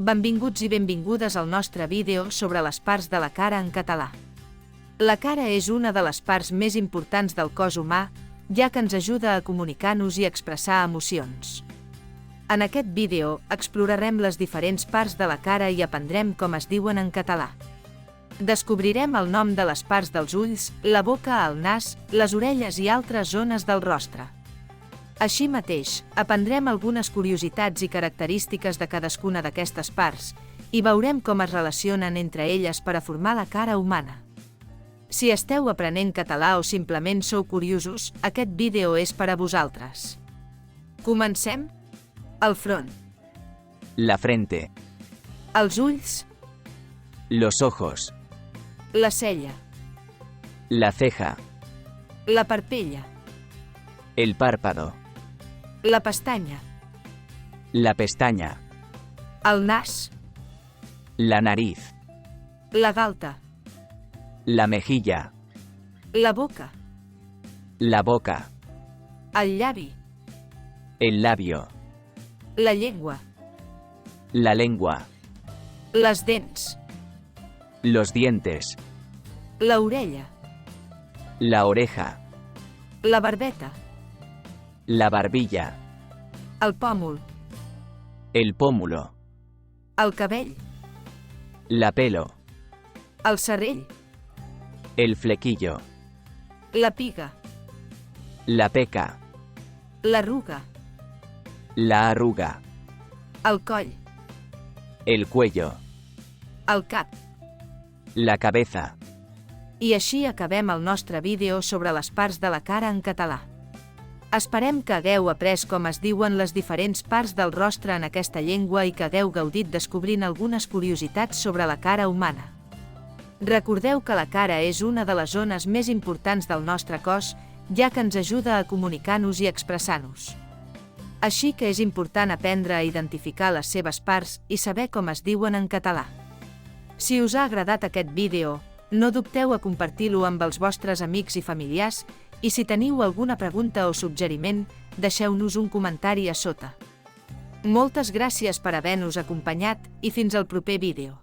Benvinguts i benvingudes al nostre vídeo sobre les parts de la cara en català. La cara és una de les parts més importants del cos humà, ja que ens ajuda a comunicar-nos i expressar emocions. En aquest vídeo explorarem les diferents parts de la cara i aprendrem com es diuen en català. Descobrirem el nom de les parts dels ulls, la boca, el nas, les orelles i altres zones del rostre. Així mateix, aprendrem algunes curiositats i característiques de cadascuna d'aquestes parts i veurem com es relacionen entre elles per a formar la cara humana. Si esteu aprenent català o simplement sou curiosos, aquest vídeo és per a vosaltres. Comencem? El front. La frente. Els ulls. Los ojos. La cella. La ceja. La parpella. El párpado. La pestanya. La pestaña. El nas. La nariz. La galta. La mejilla. La boca. La boca. El llavi. El labio. La llengua. La lengua. Les dents. Los dientes. La orella. La oreja. La barbeta. La barbilla. El pòmul. El pómulo. El cabell. La pelo. El serrell. El flequillo. La piga. La peca. L'arruga. La arruga. El coll. El cuello. El cap. La cabeza. I així acabem el nostre vídeo sobre les parts de la cara en català. Esperem que hagueu après com es diuen les diferents parts del rostre en aquesta llengua i que hagueu gaudit descobrint algunes curiositats sobre la cara humana. Recordeu que la cara és una de les zones més importants del nostre cos, ja que ens ajuda a comunicar-nos i expressar-nos. Així que és important aprendre a identificar les seves parts i saber com es diuen en català. Si us ha agradat aquest vídeo, no dubteu a compartir-lo amb els vostres amics i familiars i si teniu alguna pregunta o suggeriment, deixeu-nos un comentari a sota. Moltes gràcies per haver-nos acompanyat i fins al proper vídeo.